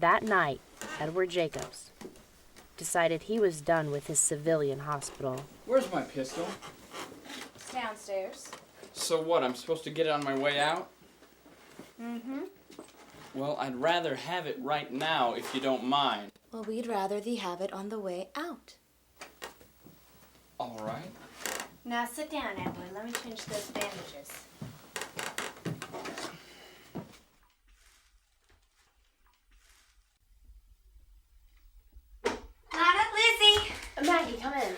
That night, Edward Jacobs decided he was done with his civilian hospital. Where's my pistol? It's downstairs. So what, I'm supposed to get it on my way out? Mm-hmm. Well, I'd rather have it right now, if you don't mind. Well, we'd rather thee have it on the way out. All right. Now sit down, Edward. Let me change those bandages. Lana, Lizzie! Maggie, come in.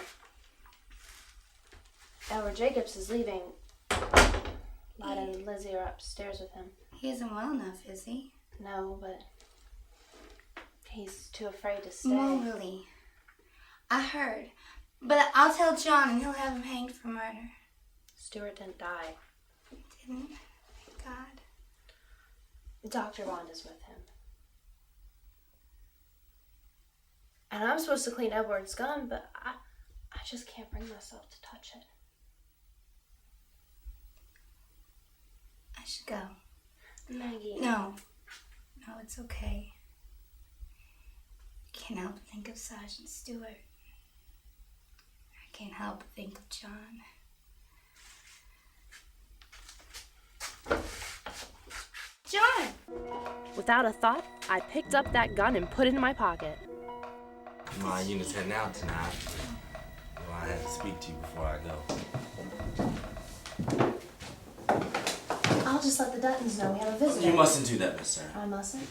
Edward Jacobs is leaving. Lida and Lizzie are upstairs with him. He isn't well enough, is he? No, but he's too afraid to stay. Well, really. I heard. But I'll tell John and he'll have him hanged for murder. Stuart didn't die. Didn't? Thank God. Dr. Wanda's with him. And I'm supposed to clean Edward's gun, but I just can't bring myself to touch it. I should go. Maggie. No. No, it's okay. I can't help but think of Sergeant Stewart. I can't help but think of John. John! Without a thought, I picked up that gun and put it in my pocket. My unit's heading out tonight. Well, I had to speak to you before I go. I'll just let the Duttons know we have a visitor. You mustn't do that, Miss Sarah. I mustn't?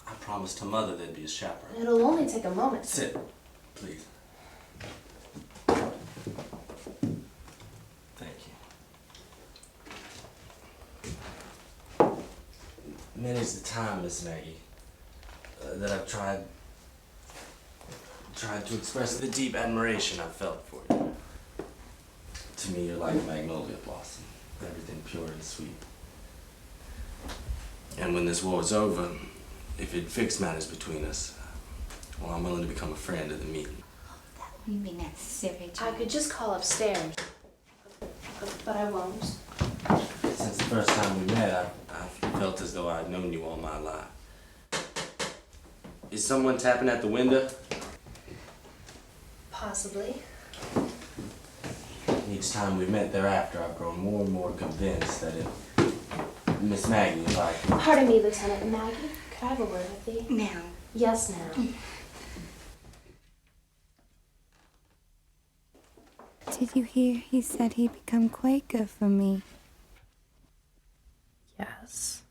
I promised her mother there'd be a chaperone. It'll only take a moment. Sit, please. Thank you. Many's the time, Miss Maggie, that I've tried to express the deep admiration I've felt for you. To me, you're like a magnolia blossom, everything pure and sweet. And when this war's over, if it fixed matters between us, well, I'm willing to become a friend at the meeting. That wouldn't be necessary, John. I could just call upstairs, but I won't. Since the first time we met, I've felt as though I'd known you all my life. Is someone tapping at the window? Possibly. Each time we've met thereafter, I've grown more and more convinced that if Miss Maggie, if I... Pardon me, Lieutenant. Maggie, could I have a word with thee? Now. Yes, now. Did you hear he said he'd become Quaker for me? Yes.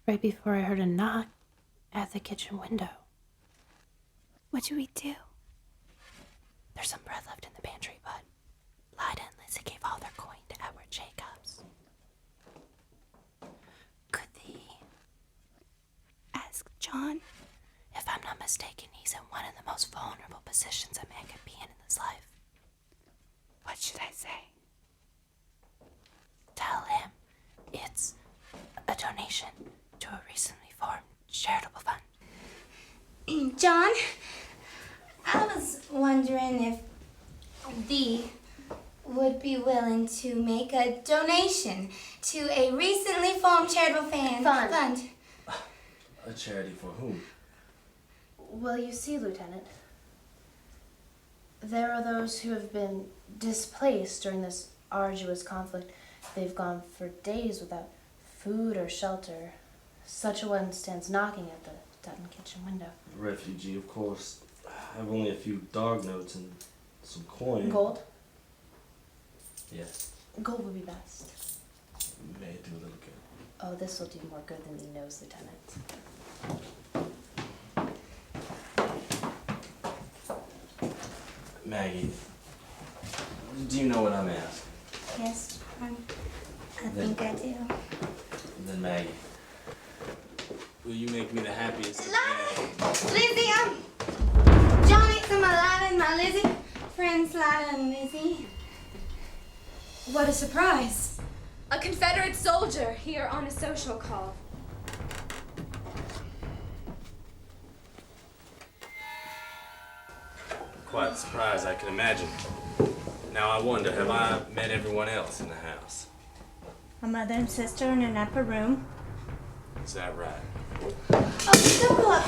Right before I heard a knock at the kitchen window. What should we do? There's some bread left in the pantry, but Lida and Lizzie gave all their coin to Edward Jacobs. Could thee Ask John. If I'm not mistaken, he's in one of the most vulnerable positions a man could be in this life. What should I say? Tell him it's a donation to a recently formed charitable fund. John, I was wondering if thee would be willing to make a donation to a recently formed charitable fund. A charity for whom? Well, you see, Lieutenant, there are those who have been displaced during this arduous conflict. They've gone for days without food or shelter. Such a one stands knocking at the Dutton kitchen window. A refugee, of course. I have only a few dog notes and some coin. Gold? Yes. Gold would be best. May it do a little good. Oh, this will do more good than he knows, Lieutenant. Maggie, do you know what I'm asking? Yes, John. I think I do. Then Maggie, will you make me the happiest? Lizzie, John ate some of Lida and my Lizzie. Friends Lida and Lizzie. What a surprise! A Confederate soldier here on a social call. Quite a surprise, I can imagine. Now I wonder, have I met everyone else in the house? My mother and sister in an upper room. Is that right? Oh, don't go up.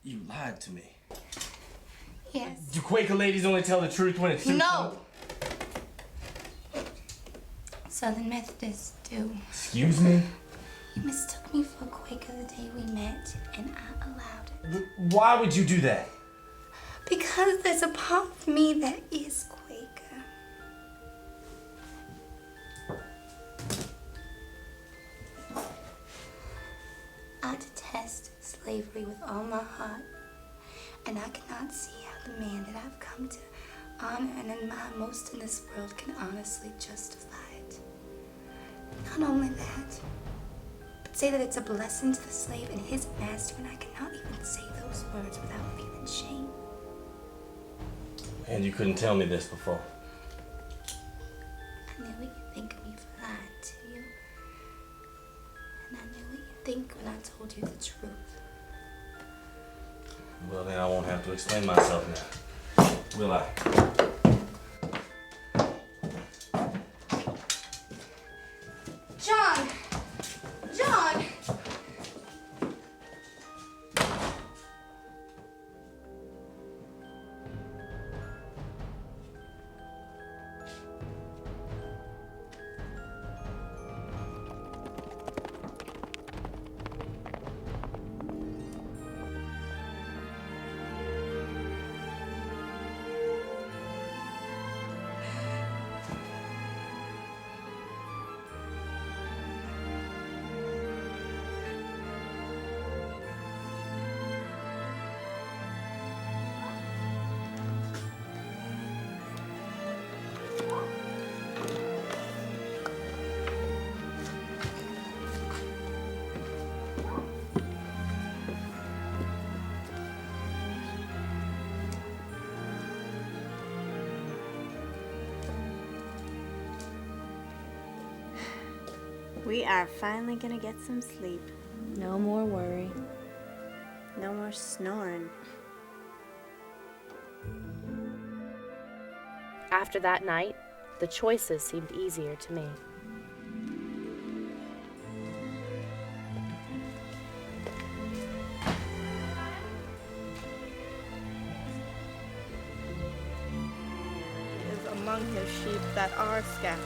You lied to me. Yes. Do Quaker ladies only tell the truth when it's No. Southern Methodists do. Excuse me? You mistook me for a Quaker the day we met, and I allowed it. Why would you do that? Because there's a part of me that is Quaker. I detest slavery with all my heart, and I cannot see how the man that I've come to honor and admire most in this world can honestly justify it. Not only that, but say that it's a blessing to the slave and his master, and I cannot even say those words without feeling shame. And you couldn't tell me this before. I knew what you'd think of me for lying to you. And I knew what you'd think when I told you the truth. Well, then I won't have to explain myself now, will I? John! John! We are finally gonna get some sleep. No more worry. No more snoring. After that night, the choices seemed easier to me. Is among his sheep that are scattered.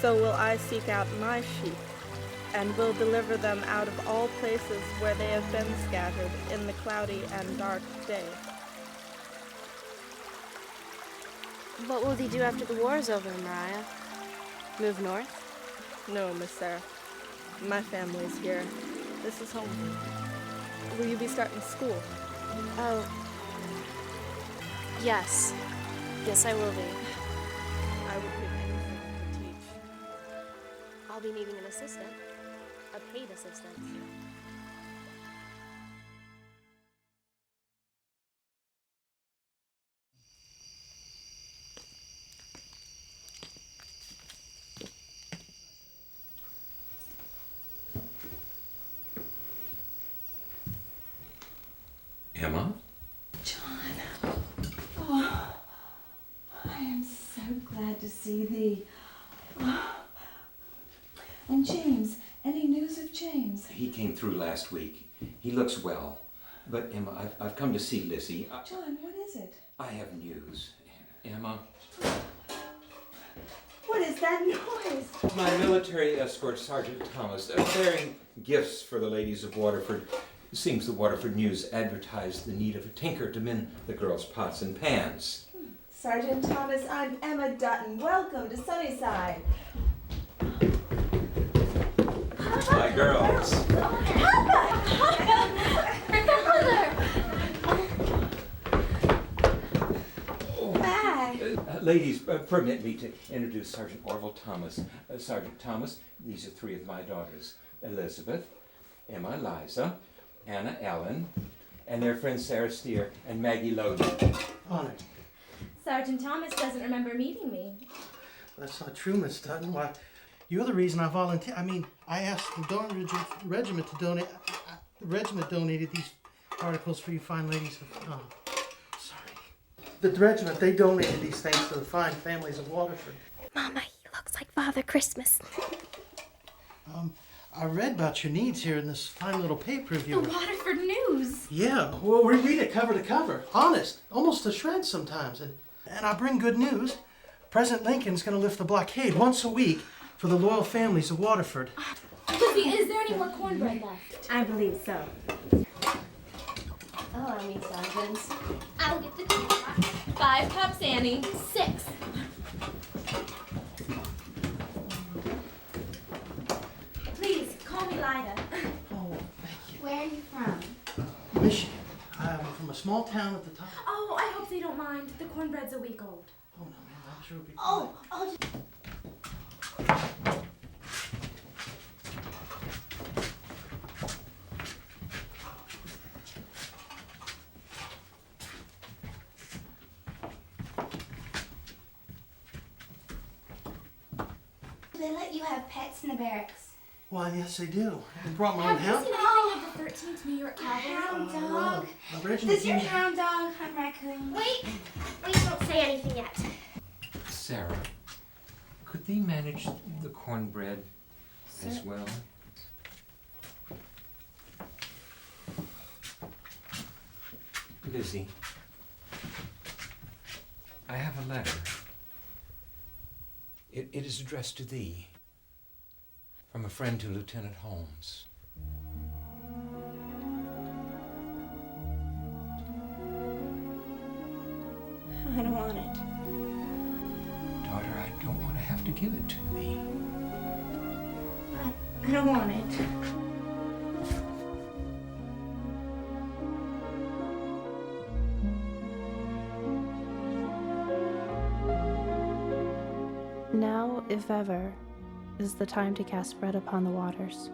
So will I seek out my sheep, and will deliver them out of all places where they have been scattered in the cloudy and dark day. What will thee do after the war is over, Mariah? Move north? No, Miss Sarah. My family's here. This is home. Will you be starting school? Oh. Yes. Yes, I will be. I would give anything to teach. I'll be needing an assistant. A paid assistant. Emma? John. Oh, I am so glad to see thee. Oh. And James, any news of James? He came through last week. He looks well. But Emma, I've come to see Lizzie. John, what is it? I have news. Emma? What is that noise? My military escort, Sergeant Thomas, bearing gifts for the ladies of Waterford. It seems the Waterford News advertised the need of a tinker to mend the girls' pots and pans. Sergeant Thomas, I'm Emma Dutton. Welcome to Sunnyside. My girls. Ladies, permit me to introduce Sergeant Orville Thomas. Sergeant Thomas, these are three of my daughters, Elizabeth, Emma Liza, Anna Ellen, and their friends Sarah Steer and Maggie Loden. Honored. Sergeant Thomas doesn't remember meeting me. That's not true, Miss Dutton. Why, you're the reason I volunteered. I asked the regiment to donate. The regiment donated these articles for you fine ladies. Sorry. The regiment, they donated these things to the fine families of Waterford. Mama, he looks like Father Christmas. I read about your needs here in this fine little paper of The yours. Waterford News. Yeah, well, we read it cover to cover. Honest, almost to shreds sometimes. And I bring good news. President Lincoln's going to lift the blockade once a week for the loyal families of Waterford. Lizzie, is there any more cornbread left? I believe so. Allow me, sergeants. I'll get the 5 cups, Annie. 6. Please, call me Lida. Oh, thank you. Where are you from? Michigan. I'm from a small town at the top. Oh, I hope they don't mind. The cornbread's a week old. Oh, no, man, I'm sure it'll be Oh, do they let you have pets in the barracks? Why, yes, they do. I brought my own Have you hound. seen anything of the 13th New York Cavalry? Hound no. dog. The regiment Does your came- hound dog hunt raccoons? Wait, don't say anything yet. Sarah, could thee manage the cornbread as well? Lizzie, I have a letter. It is addressed to thee from a friend to Lieutenant Holmes. I don't want it. Daughter, I don't want to have to give it to thee. I don't want it. Now, if ever, is the time to cast bread upon the waters,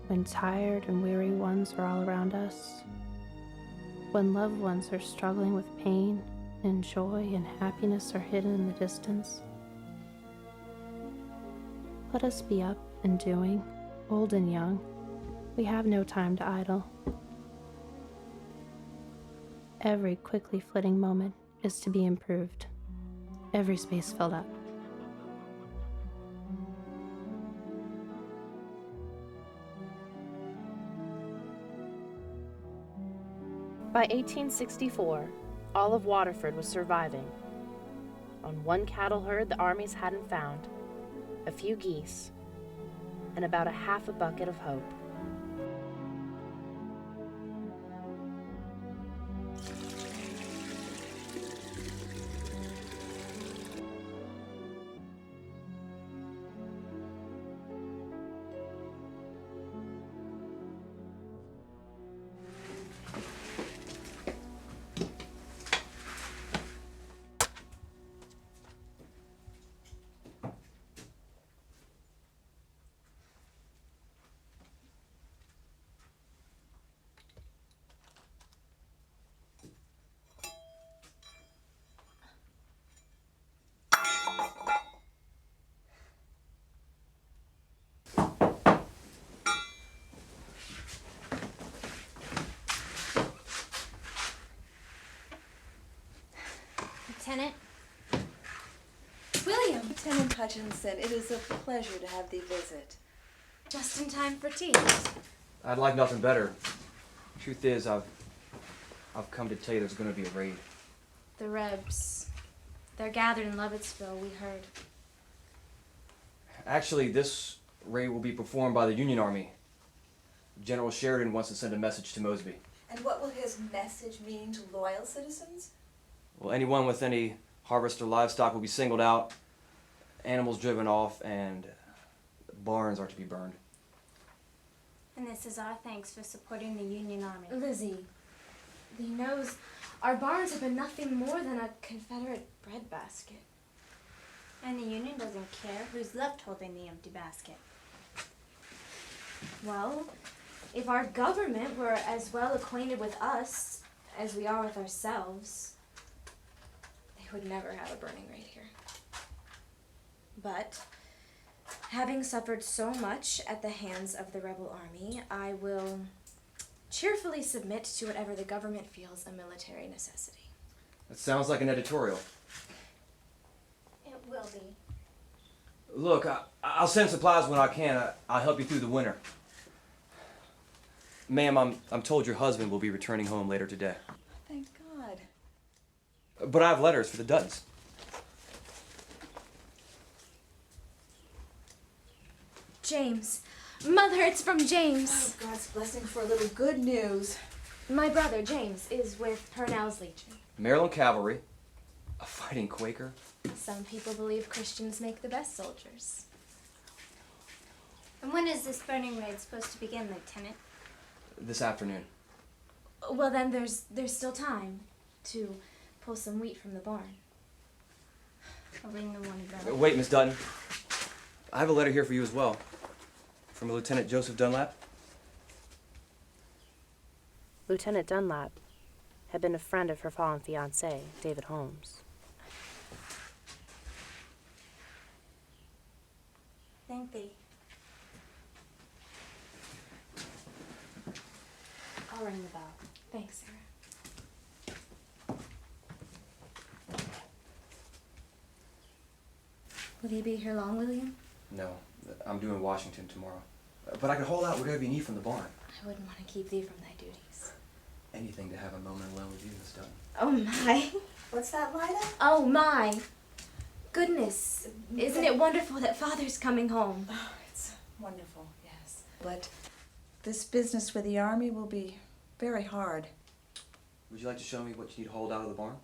when tired and weary ones are all around us, when loved ones are struggling with pain and joy and happiness are hidden in the distance. Let us be up and doing, old and young. We have no time to idle. Every quickly flitting moment is to be improved, every space filled up. By 1864, all of Waterford was surviving. On one cattle herd the armies hadn't found, a few geese, and about a half a bucket of hope. Lieutenant? William! Lieutenant Hutchinson, it is a pleasure to have thee visit. Just in time for tea. I'd like nothing better. Truth is, I've come to tell you there's going to be a raid. The Rebs. They're gathered in Lovettsville, we heard. Actually, this raid will be performed by the Union Army. General Sheridan wants to send a message to Mosby. And what will his message mean to loyal citizens? Well, anyone with any harvest or livestock will be singled out, animals driven off, and barns are to be burned. And this is our thanks for supporting the Union Army. Lizzie, thee knows our barns have been nothing more than a Confederate breadbasket. And the union doesn't care who's left holding the empty basket. Well, if our government were as well acquainted with us as we are with ourselves, they would never have a burning rate here. But, having suffered so much at the hands of the rebel army, I will cheerfully submit to whatever the government feels a military necessity. That sounds like an editorial. It will be. Look, I'll send supplies when I can. I'll help you through the winter. Ma'am, I'm told your husband will be returning home later today. Thank God. But I have letters for the Duttons. James. Mother, it's from James. Oh, God's blessing for a little good news. My brother, James, is with Purnell's Legion. Maryland Cavalry, a fighting Quaker. Some people believe Christians make the best soldiers. And when is this burning raid supposed to begin, Lieutenant? This afternoon. Well, then there's still time to pull some wheat from the barn. I'll ring the one bell. Wait, Miss Dutton. I have a letter here for you as well. From Lieutenant Joseph Dunlap. Lieutenant Dunlap had been a friend of her fallen fiancé, David Holmes. Thank thee. I'll ring the bell. Thanks, Sarah. Will he be here long, William? No, I'm doing Washington tomorrow. But I can hold out whatever you need from the barn. I wouldn't want to keep thee from thy duties. Anything to have a moment alone with you, Miss Dutton. Oh, my. What's that, Lida? Oh, my. Goodness, isn't it wonderful that Father's coming home? Oh, it's wonderful, yes. But this business with the Army will be very hard. Would you like to show me what you need to hold out of the barn?